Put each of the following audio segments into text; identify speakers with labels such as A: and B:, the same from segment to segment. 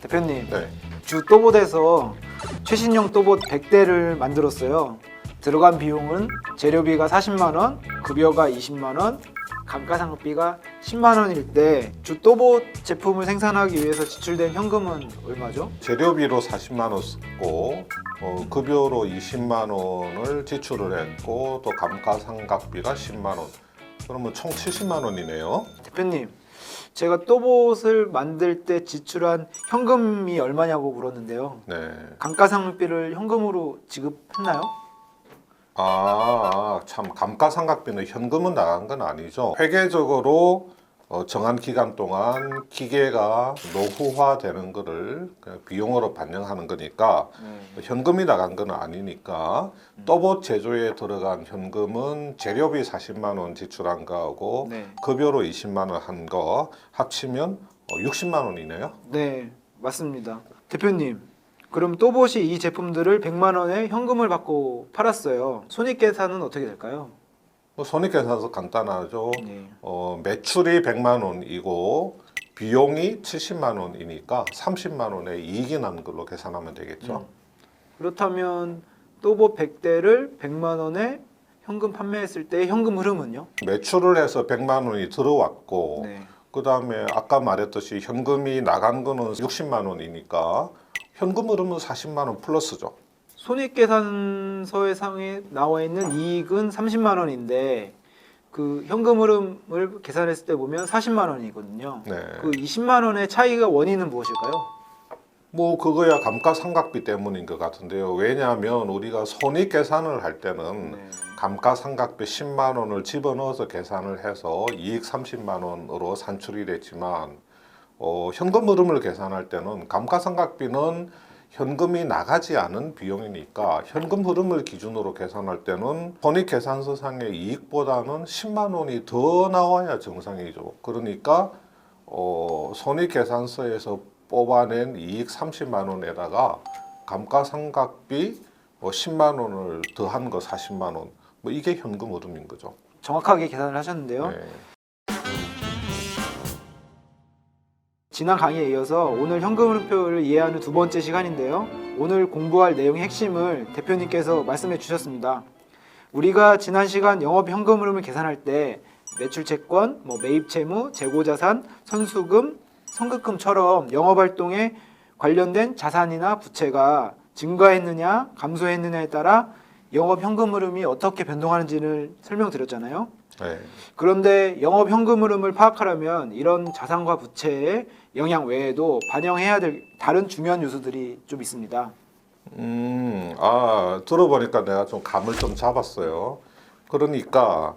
A: 대표님,
B: 네.
A: 주 또봇에서 최신형 또봇 100대를 만들었어요. 들어간 비용은 재료비가 40만 원, 급여가 20만 원, 감가상각비가 10만 원일 때 주 또봇 제품을 생산하기 위해서 지출된 현금은 얼마죠?
B: 재료비로 40만 원 썼고 급여로 20만 원을 지출을 했고 또 감가상각비가 10만 원. 그러면 총 70만 원이네요.
A: 대표님, 제가 또봇을 만들 때 지출한 현금이 얼마냐고 물었는데요.
B: 네.
A: 감가상각비를 현금으로 지급했나요?
B: 참 감가상각비는 현금은 나간 건 아니죠. 회계적으로 정한 기간 동안 기계가 노후화되는 거를 그냥 비용으로 반영하는 거니까 현금이 나간 건 아니니까 또봇 제조에 들어간 현금은 재료비 40만 원 지출한 거하고
A: 네.
B: 급여로 20만 원 한 거 합치면 60만 원이네요.
A: 네, 맞습니다. 대표님, 그럼 또봇이 이 제품들을 100만 원에 현금을 받고 팔았어요. 손익계산은 어떻게 될까요?
B: 손익계산서 간단하죠.
A: 네.
B: 매출이 100만 원이고 비용이 70만 원이니까 30만 원의 이익이 난 걸로 계산하면 되겠죠.
A: 그렇다면 또봇 100대를 100만 원에 현금 판매했을 때 현금 흐름은요?
B: 매출을 해서 100만 원이 들어왔고
A: 네.
B: 그다음에 아까 말했듯이 현금이 나간 거는 60만 원이니까 현금 흐름은 40만 원 플러스죠.
A: 손익계산서에 상에 나와 있는 이익은 30만 원인데 그 현금 흐름을 계산했을 때 보면 40만 원이거든요.
B: 네.
A: 그 20만 원의 차이가 원인은 무엇일까요?
B: 뭐 그거야 감가상각비 때문인 것 같은데요. 왜냐하면 우리가 손익 계산을 할 때는
A: 네.
B: 감가상각비 10만 원을 집어넣어서 계산을 해서 이익 30만 원으로 산출이 됐지만 현금 흐름을 계산할 때는 감가상각비는 현금이 나가지 않은 비용이니까 현금 흐름을 기준으로 계산할 때는 손익계산서상의 이익보다는 10만 원이 더 나와야 정상이죠. 그러니까 손익계산서에서 뽑아낸 이익 30만 원에다가 감가상각비 10만 원을 더한 거 40만 원. 뭐 이게 현금 흐름인 거죠.
A: 정확하게 계산을 하셨는데요.
B: 네.
A: 지난 강의에 이어서 오늘 현금 흐름표를 이해하는 두 번째 시간인데요. 오늘 공부할 내용의 핵심을 대표님께서 말씀해 주셨습니다. 우리가 지난 시간 영업 현금 흐름을 계산할 때 매출 채권, 매입 채무, 재고 자산, 선수금, 선급금처럼 영업 활동에 관련된 자산이나 부채가 증가했느냐, 감소했느냐에 따라 영업 현금 흐름이 어떻게 변동하는지를 설명드렸잖아요.
B: 네.
A: 그런데 영업 현금 흐름을 파악하려면 이런 자산과 부채의 영향 외에도 반영해야 될 다른 중요한 요소들이 좀 있습니다.
B: 들어보니까 내가 좀 감을 좀 잡았어요. 그러니까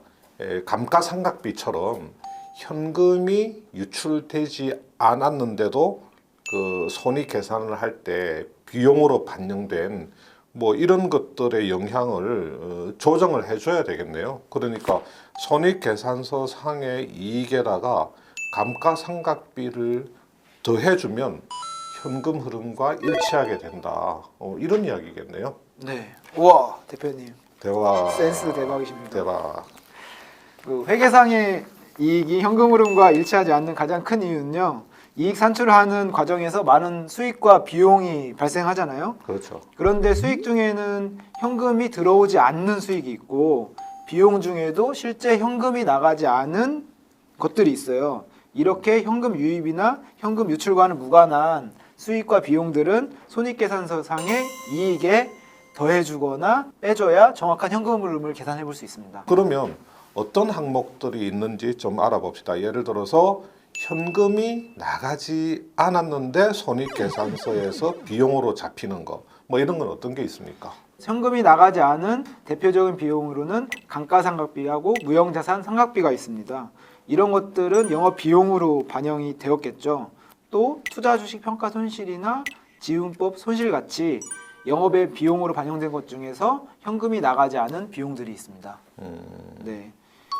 B: 감가상각비처럼 현금이 유출되지 않았는데도 그 손익 계산을 할 때 비용으로 반영된 뭐 이런 것들의 영향을 조정을 해줘야 되겠네요. 그러니까 손익계산서 상의 이익에다가 감가상각비를 더해주면 현금 흐름과 일치하게 된다. 이런 이야기겠네요.
A: 네. 우와, 대표님.
B: 대박.
A: 센스 대박이십니다.
B: 대박.
A: 그 회계상의 이익이 현금 흐름과 일치하지 않는 가장 큰 이유는요. 이익 산출하는 과정에서 많은 수익과 비용이 발생하잖아요.
B: 그렇죠.
A: 그런데 수익 중에는 현금이 들어오지 않는 수익이 있고 비용 중에도 실제 현금이 나가지 않은 것들이 있어요. 이렇게 현금 유입이나 현금 유출과는 무관한 수익과 비용들은 손익계산서상의 이익에 더해주거나 빼줘야 정확한 현금 흐름을 계산해 볼 수 있습니다.
B: 그러면 어떤 항목들이 있는지 좀 알아봅시다. 예를 들어서 현금이 나가지 않았는데 손익계산서에서 비용으로 잡히는 거, 뭐 이런 건 어떤 게 있습니까?
A: 현금이 나가지 않은 대표적인 비용으로는 감가상각비하고 무형자산 상각비가 있습니다. 이런 것들은 영업 비용으로 반영이 되었겠죠. 또 투자 주식 평가 손실이나 지분법 손실같이 영업의 비용으로 반영된 것 중에서 현금이 나가지 않은 비용들이 있습니다. 네.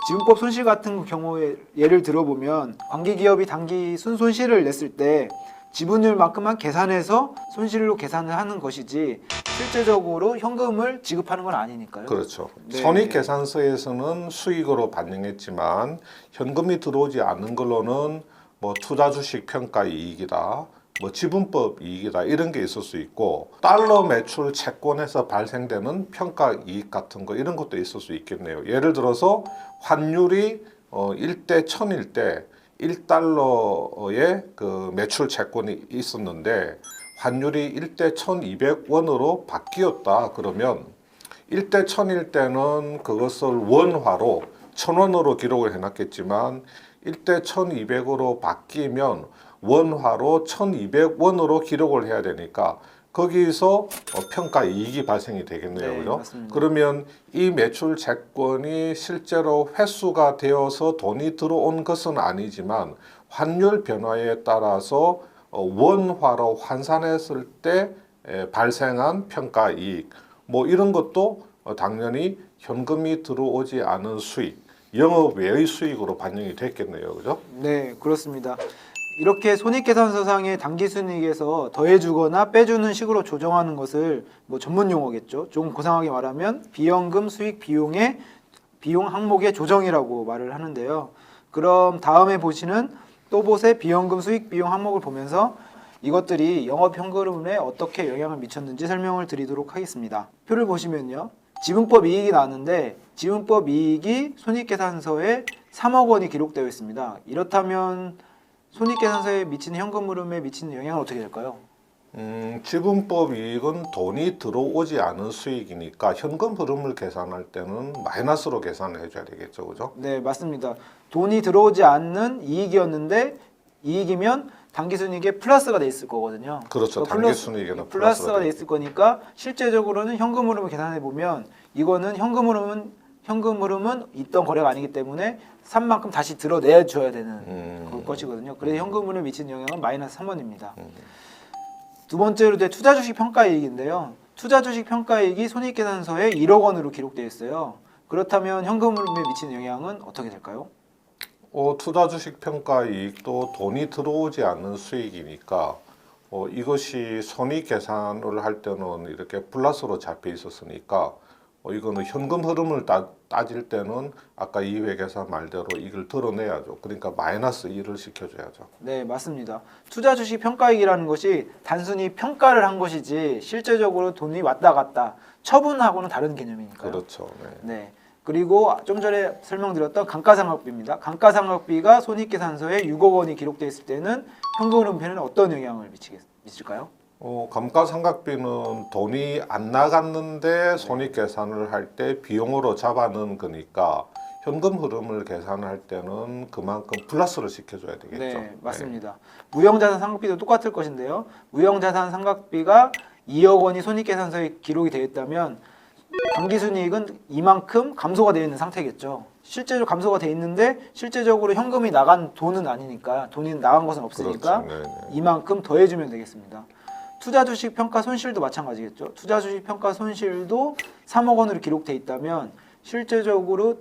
A: 지분법 손실 같은 경우에 예를 들어보면 관계기업이 단기 순손실을 냈을 때 지분율만큼만 계산해서 손실로 계산을 하는 것이지 실제적으로 현금을 지급하는 건 아니니까요.
B: 그렇죠.
A: 네.
B: 손익계산서에서는 수익으로 반영했지만 현금이 들어오지 않는 걸로는 뭐 투자 주식 평가 이익이다, 뭐 지분법 이익이다 이런 게 있을 수 있고 달러 매출 채권에서 발생되는 평가 이익 같은 거 이런 것도 있을 수 있겠네요. 예를 들어서 환율이 1대 1000일 때 1달러의 그 매출 채권이 있었는데 환율이 1대 1200원으로 바뀌었다 그러면 1대 1000일 때는 그것을 원화로 1000원으로 기록을 해놨겠지만 1대 1200으로 바뀌면 원화로 1200원으로 기록을 해야 되니까 거기서 평가 이익이 발생이 되겠네요.
A: 네,
B: 그죠?
A: 맞습니다.
B: 그러면 이 매출 채권이 실제로 회수가 되어서 돈이 들어온 것은 아니지만 환율 변화에 따라서 원화로 환산했을 때 발생한 평가 이익 뭐 이런 것도 당연히 현금이 들어오지 않은 수익, 영업 외의 수익으로 반영이 됐겠네요. 그죠?
A: 네, 그렇습니다. 이렇게 손익계산서상의 당기순이익에서 더해주거나 빼주는 식으로 조정하는 것을 뭐 전문 용어겠죠. 조금 고상하게 말하면 비연금 수익 비용의 비용 항목의 조정이라고 말을 하는데요. 그럼 다음에 보시는 또봇의 비연금 수익 비용 항목을 보면서 이것들이 영업 현금흐름에 어떻게 영향을 미쳤는지 설명을 드리도록 하겠습니다. 표를 보시면요. 지분법 이익이 나왔는데 지분법 이익이 손익계산서에 3억 원이 기록되어 있습니다. 이렇다면 손익계산서에 미치는 현금 흐름에 미치는 영향은 어떻게 될까요?
B: 지분법 이익은 돈이 들어오지 않은 수익이니까 현금 흐름을 계산할 때는 마이너스로 계산을 해줘야 되겠죠, 그죠?
A: 네, 맞습니다. 돈이 들어오지 않는 이익이었는데 이익이면 당기순이익에 플러스가 돼 있을 거거든요.
B: 그렇죠. 당기순이익에는
A: 플러스가 돼 있을 거니까 실제적으로는 현금 흐름을 계산해 보면 이거는 현금 흐름은 있던 거래가 아니기 때문에 산 만큼 다시 들어내 줘야 되는 것이거든요. 그래서 현금 흐름에 미치는 영향은 마이너스 3원입니다. 두 번째로 투자 주식 평가 이익인데요. 투자 주식 평가 이익이 손익계산서에 1억 원으로 기록되어 있어요. 그렇다면 현금 흐름에 미치는 영향은 어떻게 될까요?
B: 투자 주식 평가 이익도 돈이 들어오지 않는 수익이니까 이것이 손익 계산을 할 때는 이렇게 플러스로 잡혀 있었으니까 이거는 현금 흐름을 따질 때는 아까 이회계사 말대로 이걸 드러내야죠. 그러니까 마이너스 1을 시켜줘야죠.
A: 네, 맞습니다. 투자 주식 평가이익이라는 것이 단순히 평가를 한 것이지 실제적으로 돈이 왔다 갔다 처분하고는 다른 개념이니까요.
B: 그렇죠. 네.
A: 네. 그리고 좀 전에 설명드렸던 감가상각비입니다. 감가상각비가 손익계산서에 6억 원이 기록되어 있을 때는 현금 흐름표에는 어떤 영향을 미칠까요?
B: 감가상각비는 돈이 안 나갔는데 손익 계산을 할 때 비용으로 잡아넣은 거니까 현금 흐름을 계산할 때는 그만큼 플러스를 시켜줘야 되겠죠.
A: 네, 맞습니다. 무형자산 상각비도 똑같을 것인데요. 무형자산 상각비가 2억 원이 손익계산서에 기록이 되어 있다면 당기순이익은 이만큼 감소가 되어 있는 상태겠죠. 실제로 감소가 되어 있는데 실제적으로 현금이 나간 돈은 아니니까 돈이 나간 것은 없으니까
B: 그렇죠. 네.
A: 이만큼 더해주면 되겠습니다. 투자 주식 평가 손실도 마찬가지겠죠. 투자 주식 평가 손실도 3억 원으로 기록되어 있다면 실제적으로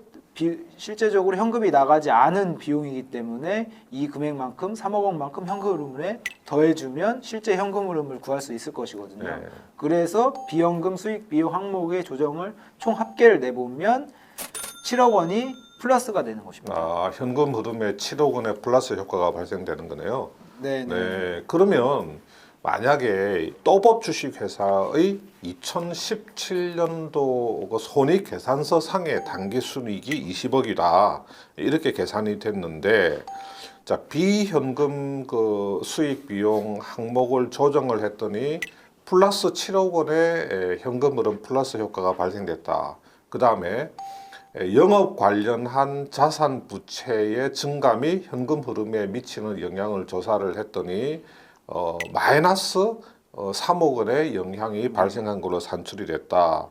A: 현금이 나가지 않은 비용이기 때문에 이 금액만큼 3억 원만큼 현금 흐름에 더해주면 실제 현금 흐름을 구할 수 있을 것이거든요.
B: 네.
A: 그래서 비연금 수익 비용 항목의 조정을 총 합계를 내보면 7억 원이 플러스가 되는 것입니다.
B: 현금 흐름에 7억 원의 플러스 효과가 발생되는 거네요.
A: 네.
B: 그러면 만약에 또봇 주식회사의 2017년도 손익계산서 상의 당기순이익이 20억이다 이렇게 계산이 됐는데 자 비현금 그 수익 비용 항목을 조정을 했더니 플러스 7억 원의 현금 흐름 플러스 효과가 발생됐다. 그 다음에 영업 관련한 자산 부채의 증감이 현금 흐름에 미치는 영향을 조사를 했더니 마이너스 3억 원의 영향이 발생한 걸로 산출이 됐다.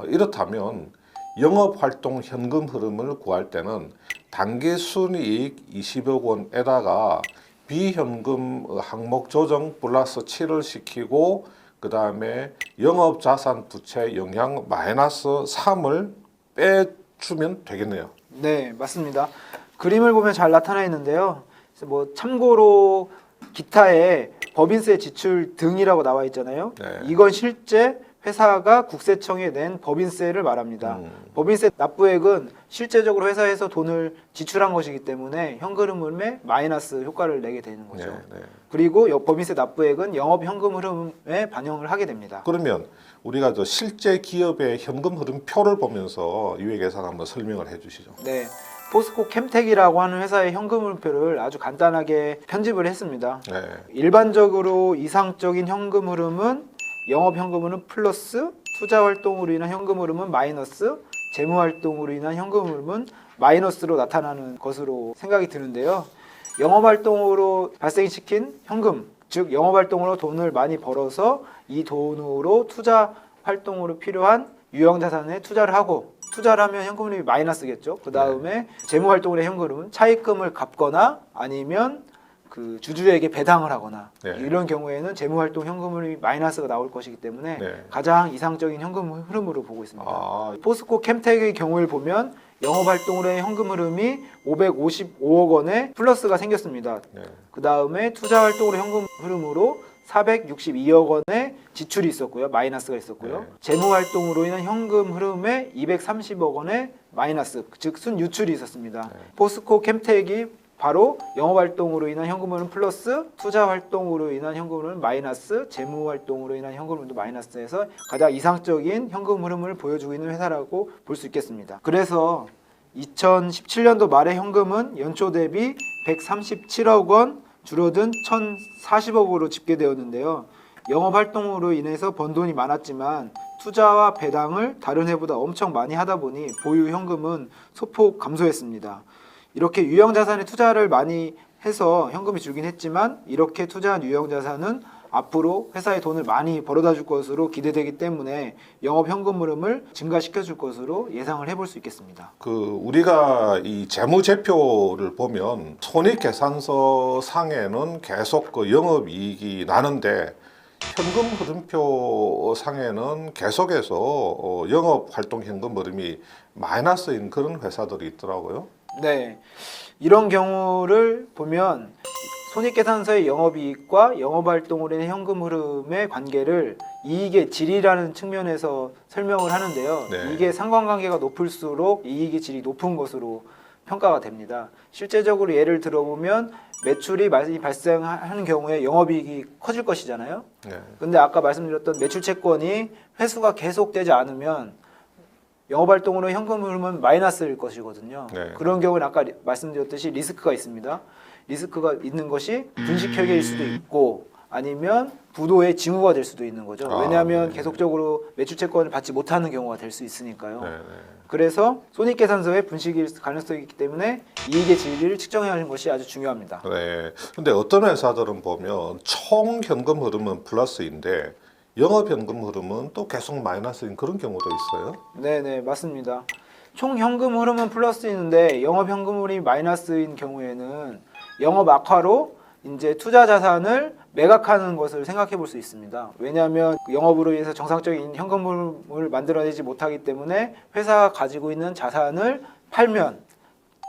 B: 이렇다면 영업활동 현금 흐름을 구할 때는 당기순이익 20억 원에다가 비현금 항목 조정 플러스 7을 시키고 그 다음에 영업자산 부채 영향 마이너스 3을 빼주면 되겠네요.
A: 네, 맞습니다. 그림을 보면 잘 나타나 있는데요. 그래서 뭐 참고로 기타에 법인세 지출 등이라고 나와 있잖아요.
B: 네.
A: 이건 실제 회사가 국세청에 낸 법인세를 말합니다. 법인세 납부액은 실제적으로 회사에서 돈을 지출한 것이기 때문에 현금 흐름에 마이너스 효과를 내게 되는 거죠.
B: 네.
A: 그리고 법인세 납부액은 영업 현금 흐름에 반영을 하게 됩니다.
B: 그러면 우리가 저 실제 기업의 현금 흐름표를 보면서 유예계산 한번 설명을 해주시죠.
A: 네. 포스코 캠텍이라고 하는 회사의 현금 흐름표를 아주 간단하게 편집을 했습니다.
B: 네.
A: 일반적으로 이상적인 현금 흐름은 영업 현금 흐름 플러스, 투자 활동으로 인한 현금 흐름은 마이너스, 재무 활동으로 인한 현금 흐름은 마이너스로 나타나는 것으로 생각이 드는데요. 영업 활동으로 발생시킨 현금, 즉 영업 활동으로 돈을 많이 벌어서 이 돈으로 투자 활동으로 필요한 유형 자산에 투자를 하고, 투자를 하면 현금 흐름이 마이너스겠죠. 그 다음에 재무 활동으로 현금 흐름은 차입금을 갚거나 아니면 그 주주에게 배당을 하거나 이런 경우에는 재무 활동 현금 흐름이 마이너스가 나올 것이기 때문에 가장 이상적인 현금 흐름으로 보고 있습니다. 포스코 캠텍의 경우를 보면 영업 활동으로의 현금 흐름이 555억 원의 플러스가 생겼습니다. 그 다음에 투자 활동으로 현금 흐름으로 462억 원의 지출이 있었고요. 마이너스가 있었고요. 재무 활동으로 인한 현금 흐름에 230억 원의 마이너스, 즉 순유출이 있었습니다. 포스코 캠텍이 바로 영업활동으로 인한 현금 흐름 플러스, 투자 활동으로 인한 현금 흐름 마이너스, 재무 활동으로 인한 현금 흐름도 마이너스해서 가장 이상적인 현금 흐름을 보여주고 있는 회사라고 볼 수 있겠습니다. 그래서 2017년도 말의 현금은 연초 대비 137억 원 줄어든 1,040억으로 집계되었는데요. 영업활동으로 인해서 번 돈이 많았지만 투자와 배당을 다른 해보다 엄청 많이 하다 보니 보유 현금은 소폭 감소했습니다. 이렇게 유형자산에 투자를 많이 해서 현금이 줄긴 했지만 이렇게 투자한 유형자산은 앞으로 회사에 돈을 많이 벌어다 줄 것으로 기대되기 때문에 영업 현금 흐름을 증가시켜 줄 것으로 예상을 해볼 수 있겠습니다.
B: 우리가 이 재무제표를 보면 손익계산서 상에는 계속 그 영업이익이 나는데 현금 흐름표 상에는 계속해서 영업활동 현금 흐름이 마이너스인 그런 회사들이 있더라고요.
A: 네, 이런 경우를 보면 손익계산서의 영업이익과 영업활동으로 인한 현금 흐름의 관계를 이익의 질이라는 측면에서 설명을 하는데요. 이게 상관관계가 높을수록 이익의 질이 높은 것으로 평가가 됩니다. 실제적으로 예를 들어보면 매출이 많이 발생하는 경우에 영업이익이 커질 것이잖아요. 근데 아까 말씀드렸던 매출채권이 회수가 계속되지 않으면 영업활동으로 현금 흐름은 마이너스일 것이거든요. 그런 경우는 아까 말씀드렸듯이 리스크가 있습니다. 리스크가 있는 것이 분식회계일 수도 있고 아니면 부도의 징후가 될 수도 있는 거죠. 왜냐하면 계속적으로 매출채권을 받지 못하는 경우가 될 수 있으니까요. 그래서 손익계산서의 분식일 가능성이 있기 때문에 이익의 질을 측정하는 것이 아주 중요합니다.
B: 근데 어떤 회사들은 보면 총 현금 흐름은 플러스인데 영업 현금 흐름은 또 계속 마이너스인 그런 경우도 있어요?
A: 네네, 맞습니다. 총 현금 흐름은 플러스인데 영업 현금 흐름이 마이너스인 경우에는 영업 악화로 이제 투자 자산을 매각하는 것을 생각해 볼 수 있습니다. 왜냐하면 영업으로 인해서 정상적인 현금 흐름을 만들어내지 못하기 때문에 회사가 가지고 있는 자산을 팔면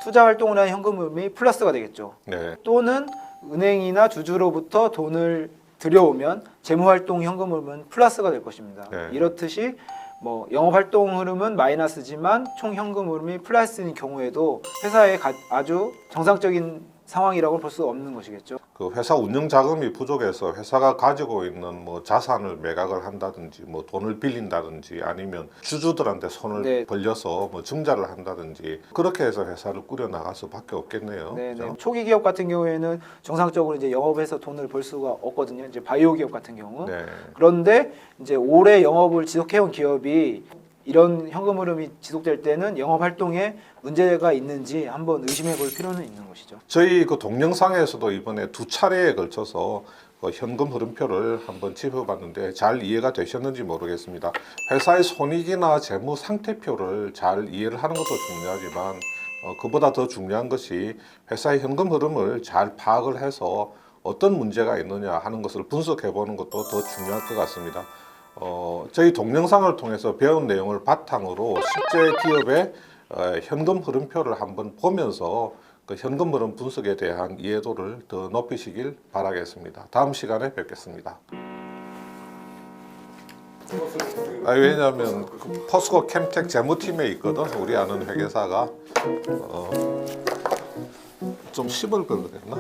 A: 투자 활동을 한 현금 흐름이 플러스가 되겠죠. 또는 은행이나 주주로부터 돈을 들여오면 재무활동 현금 흐름은 플러스가 될 것입니다. 이렇듯이 뭐 영업활동 흐름은 마이너스지만 총 현금 흐름이 플러스인 경우에도 회사의 아주 정상적인 상황이라고 볼 수 없는 것이겠죠.
B: 그 회사 운영 자금이 부족해서 회사가 가지고 있는 뭐 자산을 매각을 한다든지 뭐 돈을 빌린다든지 아니면 주주들한테 손을 벌려서 뭐 증자를 한다든지 그렇게 해서 회사를 꾸려 나갈 수밖에 없겠네요. 그렇죠?
A: 초기 기업 같은 경우에는 정상적으로 이제 영업해서 돈을 벌 수가 없거든요. 이제 바이오 기업 같은 경우. 그런데 이제 오래 영업을 지속해온 기업이 이런 현금 흐름이 지속될 때는 영업 활동에 문제가 있는지 한번 의심해 볼 필요는 있는 것이죠.
B: 저희 그 동영상에서도 이번에 2차례에 걸쳐서 그 현금 흐름표를 한번 짚어봤는데 잘 이해가 되셨는지 모르겠습니다. 회사의 손익이나 재무 상태표를 잘 이해를 하는 것도 중요하지만 그보다 더 중요한 것이 회사의 현금 흐름을 잘 파악을 해서 어떤 문제가 있느냐 하는 것을 분석해 보는 것도 더 중요할 것 같습니다. 저희 동영상을 통해서 배운 내용을 바탕으로 실제 기업의 현금 흐름표를 한번 보면서 그 현금 흐름 분석에 대한 이해도를 더 높이시길 바라겠습니다. 다음 시간에 뵙겠습니다. 왜냐하면 그 포스코 캠텍 재무팀에 있거든. 우리 아는 회계사가 좀 씹을 걸 그랬나?